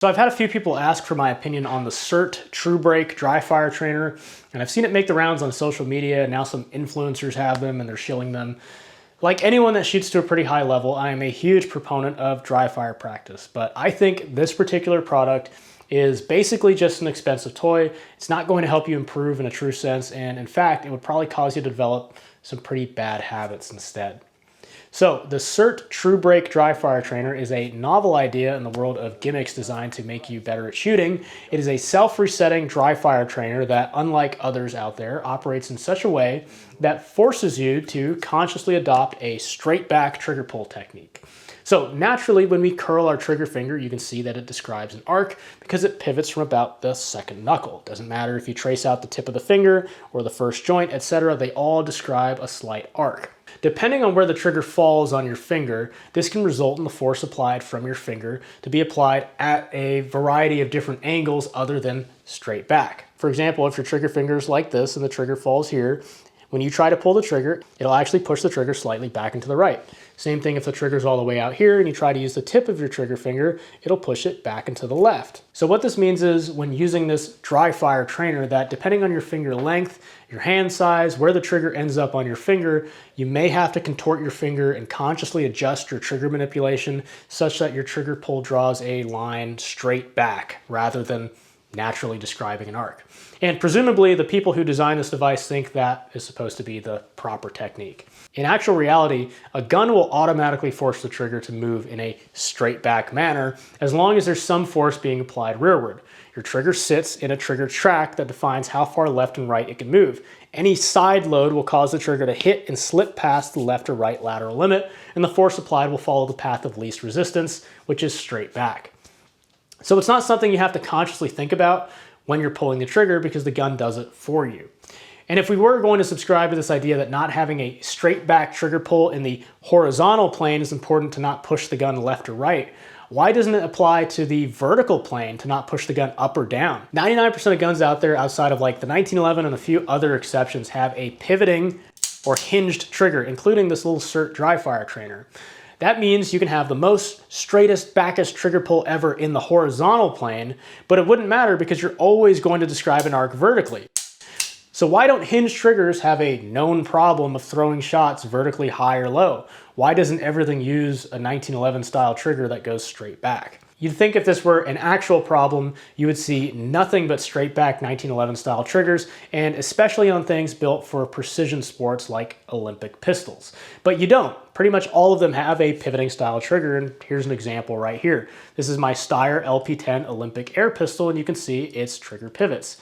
So I've had a few people ask for my opinion on the CERT True Brake Dryfire trainer, and I've seen it make the rounds on social media, and now some influencers have them and they're shilling them. Like anyone that shoots to a pretty high level, I am a huge proponent of dry fire practice, but I think this particular product is basically just an expensive toy. It's not going to help you improve in a true sense, and in fact, it would probably cause you to develop some pretty bad habits instead. So the CERT True Brake Dry Fire Trainer is a novel idea in the world of gimmicks designed to make you better at shooting. It is a self-resetting dry fire trainer that, unlike others out there, operates in such a way that forces you to consciously adopt a straight back trigger pull technique. So naturally, when we curl our trigger finger, you can see that it describes an arc because it pivots from about the second knuckle. Doesn't matter if you trace out the tip of the finger or the first joint, etc. They all describe a slight arc. Depending on where the trigger falls on your finger, this can result in the force applied from your finger to be applied at a variety of different angles other than straight back. For example, if your trigger finger is like this and the trigger falls here, when you try to pull the trigger, it'll actually push the trigger slightly back and to the right. Same thing if the trigger's all the way out here and you try to use the tip of your trigger finger, it'll push it back and to the left. So what this means is when using this dry fire trainer that depending on your finger length, your hand size, where the trigger ends up on your finger, you may have to contort your finger and consciously adjust your trigger manipulation such that your trigger pull draws a line straight back rather than naturally describing an arc. And presumably the people who designed this device think that is supposed to be the proper technique. In actual reality, a gun will automatically force the trigger to move in a straight back manner as long as there's some force being applied rearward. Your trigger sits in a trigger track that defines how far left and right it can move. Any side load will cause the trigger to hit and slip past the left or right lateral limit, and the force applied will follow the path of least resistance, which is straight back. So it's not something you have to consciously think about when you're pulling the trigger because the gun does it for you. And if we were going to subscribe to this idea that not having a straight back trigger pull in the horizontal plane is important to not push the gun left or right, why doesn't it apply to the vertical plane to not push the gun up or down? 99% of guns out there outside of like the 1911 and a few other exceptions have a pivoting or hinged trigger, including this little CERT dry fire trainer. That means you can have the most straightest, backest trigger pull ever in the horizontal plane, but it wouldn't matter because you're always going to describe an arc vertically. So why don't hinged triggers have a known problem of throwing shots vertically high or low? Why doesn't everything use a 1911 style trigger that goes straight back? You'd think if this were an actual problem, you would see nothing but straight back 1911 style triggers, and especially on things built for precision sports like Olympic pistols. But you don't. Pretty much all of them have a pivoting style trigger, and here's an example right here. This is my Steyr LP10 Olympic air pistol, and you can see its trigger pivots.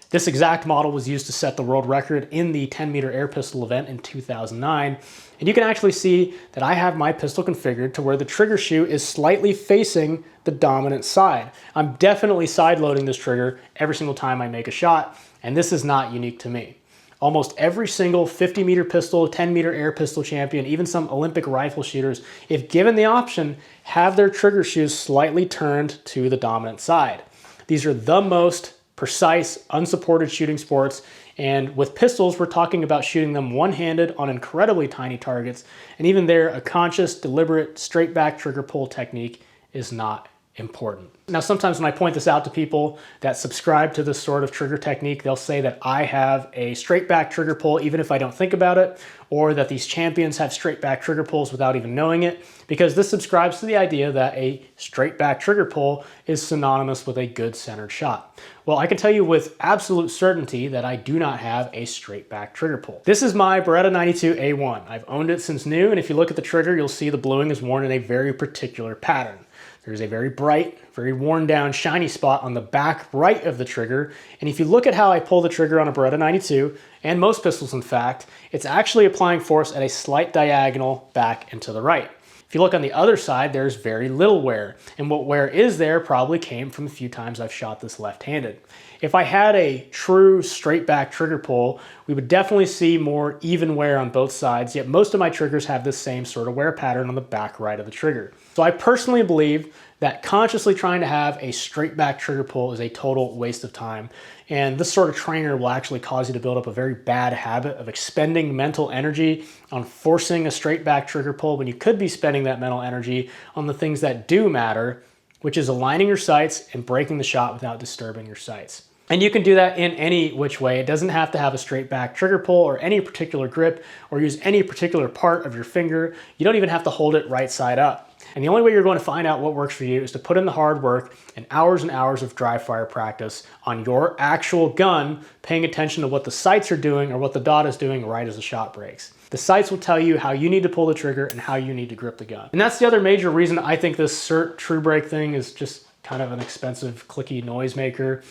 This exact model was used to set the world record in the 10-meter air pistol event in 2009. And you can actually see that I have my pistol configured to where the trigger shoe is slightly facing the dominant side. I'm definitely side loading this trigger every single time I make a shot, and this is not unique to me. Almost every single 50-meter pistol, 10-meter air pistol champion, even some Olympic rifle shooters, if given the option, have their trigger shoes slightly turned to the dominant side. These are the most precise, unsupported shooting sports, and with pistols, we're talking about shooting them one-handed on incredibly tiny targets, and even there, a conscious, deliberate, straight-back trigger pull technique is not important. Now, sometimes when I point this out to people that subscribe to this sort of trigger technique, they'll say that I have a straight back trigger pull even if I don't think about it, or that these champions have straight back trigger pulls without even knowing it, because this subscribes to the idea that a straight back trigger pull is synonymous with a good centered shot. Well, I can tell you with absolute certainty that I do not have a straight back trigger pull. This is my Beretta 92 A1. I've owned it since new, and if you look at the trigger, you'll see the bluing is worn in a very particular pattern. There's a very bright, very worn down, shiny spot on the back right of the trigger. And if you look at how I pull the trigger on a Beretta 92, and most pistols in fact, it's actually applying force at a slight diagonal back and to the right. If you look on the other side, there's very little wear. And what wear is there probably came from a few times I've shot this left-handed. If I had a true straight back trigger pull, we would definitely see more even wear on both sides, yet most of my triggers have this same sort of wear pattern on the back right of the trigger. So I personally believe that consciously trying to have a straight back trigger pull is a total waste of time. And this sort of trainer will actually cause you to build up a very bad habit of expending mental energy on forcing a straight back trigger pull when you could be spending that mental energy on the things that do matter, which is aligning your sights and breaking the shot without disturbing your sights. And you can do that in any which way. It doesn't have to have a straight back trigger pull or any particular grip or use any particular part of your finger. You don't even have to hold it right side up. And the only way you're going to find out what works for you is to put in the hard work and hours of dry fire practice on your actual gun, paying attention to what the sights are doing or what the dot is doing right as the shot breaks. The sights will tell you how you need to pull the trigger and how you need to grip the gun. And that's the other major reason I think this SIRT True Break thing is just kind of an expensive clicky noisemaker.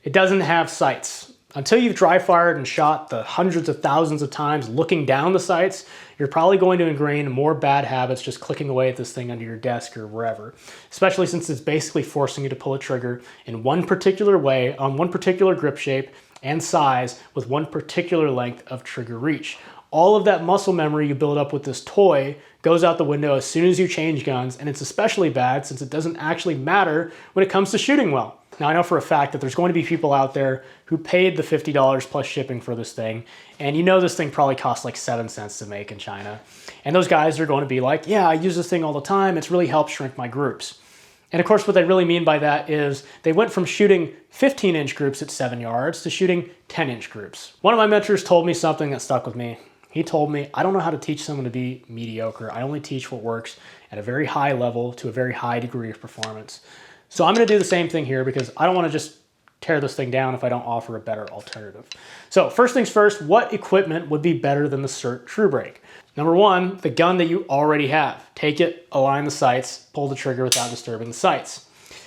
It doesn't have sights. Until you've dry fired and shot the hundreds of thousands of times looking down the sights, you're probably going to ingrain more bad habits just clicking away at this thing under your desk or wherever, especially since it's basically forcing you to pull a trigger in one particular way, on one particular grip shape and size with one particular length of trigger reach. All of that muscle memory you build up with this toy goes out the window as soon as you change guns, and it's especially bad since it doesn't actually matter when it comes to shooting well. Now, I know for a fact that there's going to be people out there who paid the $50 plus shipping for this thing, and you know this thing probably costs like 7 cents to make in China. And those guys are going to be like, yeah, I use this thing all the time. It's really helped shrink my groups. And of course, what they really mean by that is they went from shooting 15-inch groups at 7 yards to shooting 10-inch groups. One of my mentors told me something that stuck with me. He told me, I don't know how to teach someone to be mediocre. I only teach what works at a very high level to a very high degree of performance. So I'm going to do the same thing here because I don't want to just tear this thing down if I don't offer a better alternative. So first things first, what equipment would be better than the SIRT True Break? Number one, the gun that you already have. Take it, align the sights, pull the trigger without disturbing the sights.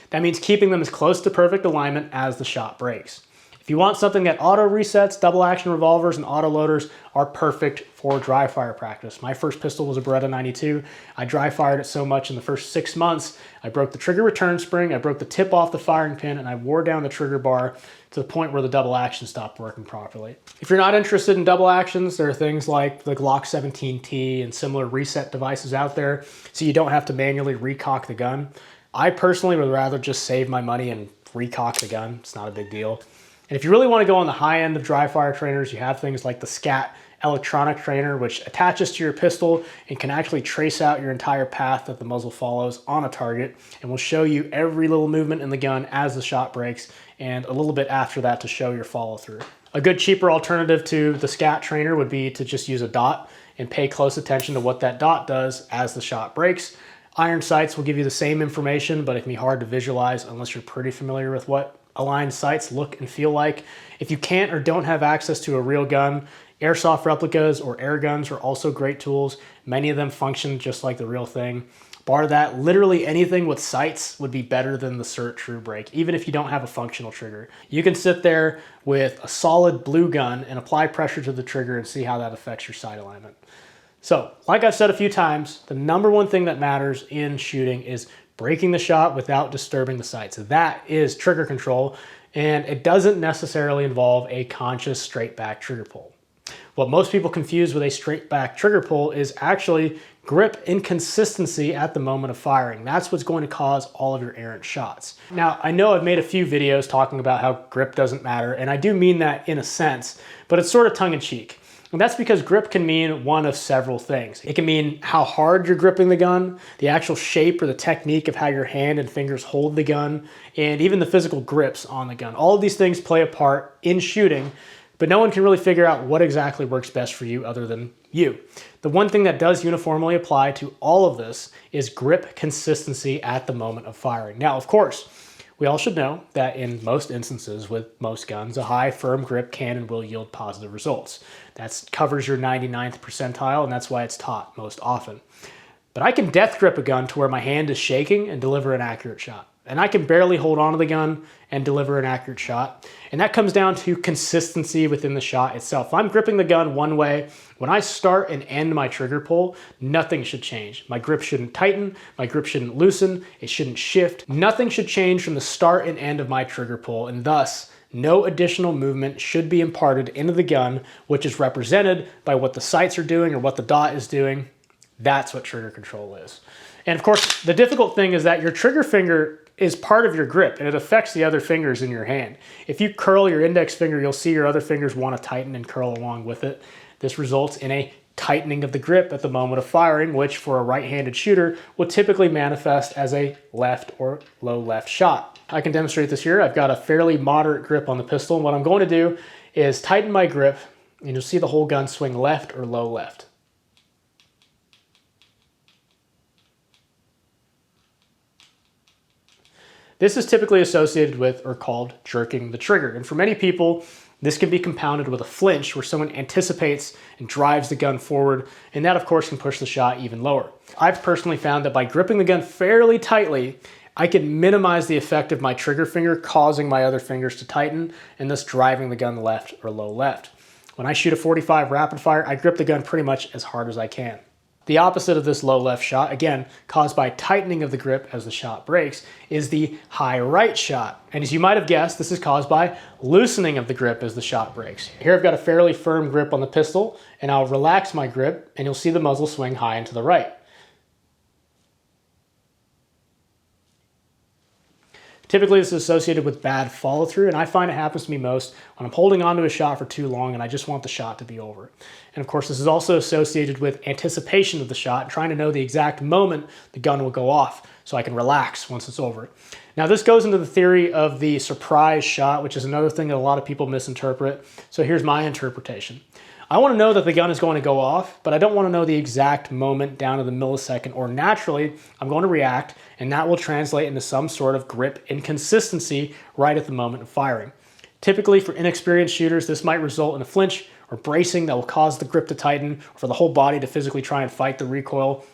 That means keeping them as close to perfect alignment as the shot breaks. If you want something that auto resets, double action revolvers and auto loaders are perfect for dry fire practice. My first pistol was a Beretta 92. I dry fired it so much in the first 6 months, I broke the trigger return spring, I broke the tip off the firing pin, and I wore down the trigger bar to the point where the double action stopped working properly. If you're not interested in double actions, there are things like the Glock 17T and similar reset devices out there, so you don't have to manually recock the gun. I personally would rather just save my money and recock the gun. It's not a big deal. And if you really want to go on the high end of dry fire trainers, you have things like the SCAT electronic trainer, which attaches to your pistol and can actually trace out your entire path that the muzzle follows on a target and will show you every little movement in the gun as the shot breaks and a little bit after that to show your follow through. A good cheaper alternative to the SCAT trainer would be to just use a dot and pay close attention to what that dot does as the shot breaks. Iron sights will give you the same information, but it can be hard to visualize unless you're pretty familiar with what aligned sights look and feel like. If you can't or don't have access to a real gun, airsoft replicas or air guns are also great tools. Many of them function just like the real thing. Bar that, literally anything with sights would be better than the SIRT True Break, even if you don't have a functional trigger. You can sit there with a solid blue gun and apply pressure to the trigger and see how that affects your sight alignment. So, like I've said a few times, the number one thing that matters in shooting is breaking the shot without disturbing the sights. That is trigger control, and it doesn't necessarily involve a conscious straight back trigger pull. What most people confuse with a straight back trigger pull is actually grip inconsistency at the moment of firing. That's what's going to cause all of your errant shots. Now, I know I've made a few videos talking about how grip doesn't matter, and I do mean that in a sense, but it's sort of tongue-in-cheek. And that's because grip can mean one of several things. It can mean how hard you're gripping the gun, the actual shape or the technique of how your hand and fingers hold the gun, and even the physical grips on the gun. All of these things play a part in shooting, but no one can really figure out what exactly works best for you other than you. The one thing that does uniformly apply to all of this is grip consistency at the moment of firing. Now, of course, we all should know that in most instances with most guns, a high firm grip can and will yield positive results. That covers your 99th percentile, and that's why it's taught most often. But I can death grip a gun to where my hand is shaking and deliver an accurate shot. And I can barely hold onto the gun and deliver an accurate shot. And that comes down to consistency within the shot itself. If I'm gripping the gun one way, when I start and end my trigger pull, nothing should change. My grip shouldn't tighten, my grip shouldn't loosen, it shouldn't shift. Nothing should change from the start and end of my trigger pull, and thus, no additional movement should be imparted into the gun, which is represented by what the sights are doing or what the dot is doing. That's what trigger control is. And of course, the difficult thing is that your trigger finger is part of your grip and it affects the other fingers in your hand. If you curl your index finger, you'll see your other fingers want to tighten and curl along with it. This results in a tightening of the grip at the moment of firing, which for a right-handed shooter will typically manifest as a left or low left shot. I can demonstrate this here. I've got a fairly moderate grip on the pistol, and what I'm going to do is tighten my grip, and you'll see the whole gun swing left or low left. This is typically associated with or called jerking the trigger. And for many people, this can be compounded with a flinch where someone anticipates and drives the gun forward, and that of course can push the shot even lower. I've personally found that by gripping the gun fairly tightly, I can minimize the effect of my trigger finger causing my other fingers to tighten and thus driving the gun left or low left. When I shoot a .45 rapid fire, I grip the gun pretty much as hard as I can. The opposite of this low left shot, again, caused by tightening of the grip as the shot breaks, is the high right shot. And as you might have guessed, this is caused by loosening of the grip as the shot breaks. Here I've got a fairly firm grip on the pistol, and I'll relax my grip, and you'll see the muzzle swing high and to the right. Typically, this is associated with bad follow through, and I find it happens to me most when I'm holding onto a shot for too long and I just want the shot to be over. And of course, this is also associated with anticipation of the shot, trying to know the exact moment the gun will go off so I can relax once it's over. Now, this goes into the theory of the surprise shot, which is another thing that a lot of people misinterpret. So here's my interpretation. I want to know that the gun is going to go off, but I don't want to know the exact moment down to the millisecond, or naturally, I'm going to react, and that will translate into some sort of grip inconsistency right at the moment of firing. Typically, for inexperienced shooters, this might result in a flinch or bracing that will cause the grip to tighten, or for the whole body to physically try and fight the recoil,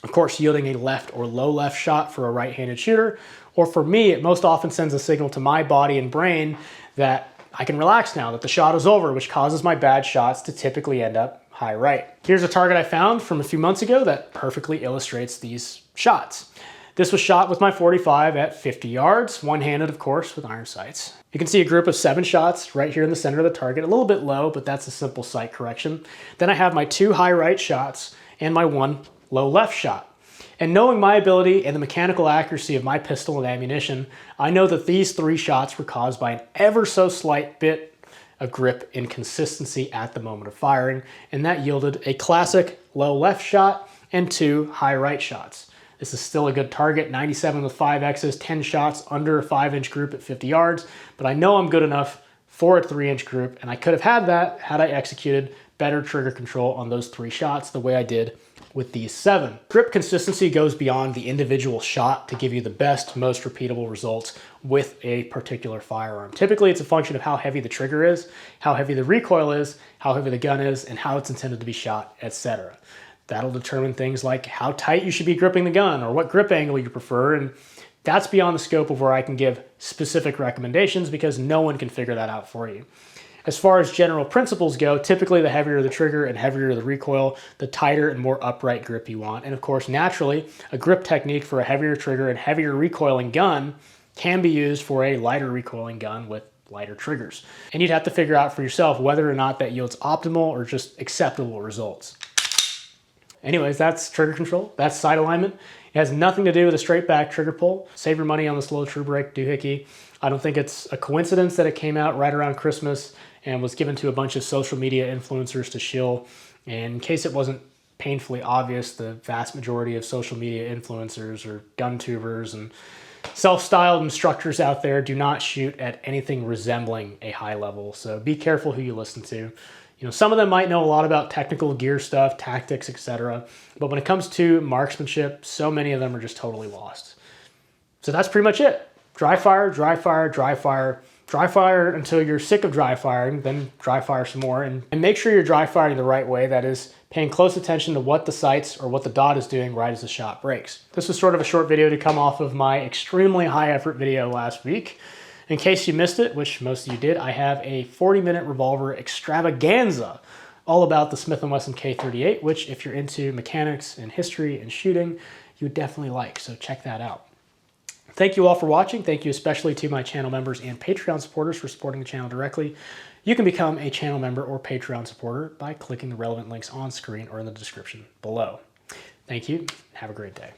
of course, yielding a left or low left shot for a right-handed shooter. Or for me, it most often sends a signal to my body and brain that I can relax now, that the shot is over, which causes my bad shots to typically end up high right. Here's a target I found from a few months ago that perfectly illustrates these shots. This was shot with my .45 at 50 yards, one-handed, of course, with iron sights. You can see a group of 7 shots right here in the center of the target, a little bit low, but that's a simple sight correction. Then I have my 2 high right shots and my 1 low left shot. And knowing my ability and the mechanical accuracy of my pistol and ammunition, I know that these 3 shots were caused by an ever so slight bit of grip inconsistency at the moment of firing, and that yielded a classic low left shot and 2 high right shots. This is still a good target, 97 with 5Xs, 10 shots under a 5-inch group at 50 yards, but I know I'm good enough for a 3-inch group, and I could have had that had I executed better trigger control on those 3 shots the way I did with these 7. Grip consistency goes beyond the individual shot to give you the best, most repeatable results with a particular firearm. Typically, it's a function of how heavy the trigger is, how heavy the recoil is, how heavy the gun is, and how it's intended to be shot, etc. That'll determine things like how tight you should be gripping the gun or what grip angle you prefer, and that's beyond the scope of where I can give specific recommendations because no one can figure that out for you. As far as general principles go, typically the heavier the trigger and heavier the recoil, the tighter and more upright grip you want. And of course, naturally, a grip technique for a heavier trigger and heavier recoiling gun can be used for a lighter recoiling gun with lighter triggers. And you'd have to figure out for yourself whether or not that yields optimal or just acceptable results. Anyways, that's trigger control, that's sight alignment. It has nothing to do with a straight back trigger pull. Save your money on the slow true brake doohickey. I don't think it's a coincidence that it came out right around Christmas and was given to a bunch of social media influencers to shill. And in case it wasn't painfully obvious, the vast majority of social media influencers or gun tubers and self-styled instructors out there do not shoot at anything resembling a high level. So be careful who you listen to. You know, some of them might know a lot about technical gear stuff, tactics, etc. But when it comes to marksmanship, so many of them are just totally lost. So that's pretty much it. Dry fire, dry fire, dry fire. Dry fire until you're sick of dry firing, then dry fire some more, and make sure you're dry firing the right way. That is, paying close attention to what the sights or what the dot is doing right as the shot breaks. This was sort of a short video to come off of my extremely high effort video last week. In case you missed it, which most of you did, I have a 40-minute revolver extravaganza all about the Smith & Wesson K38, which if you're into mechanics and history and shooting, you would definitely like, so check that out. Thank you all for watching. Thank you especially to my channel members and Patreon supporters for supporting the channel directly. You can become a channel member or Patreon supporter by clicking the relevant links on screen or in the description below. Thank you. Have a great day.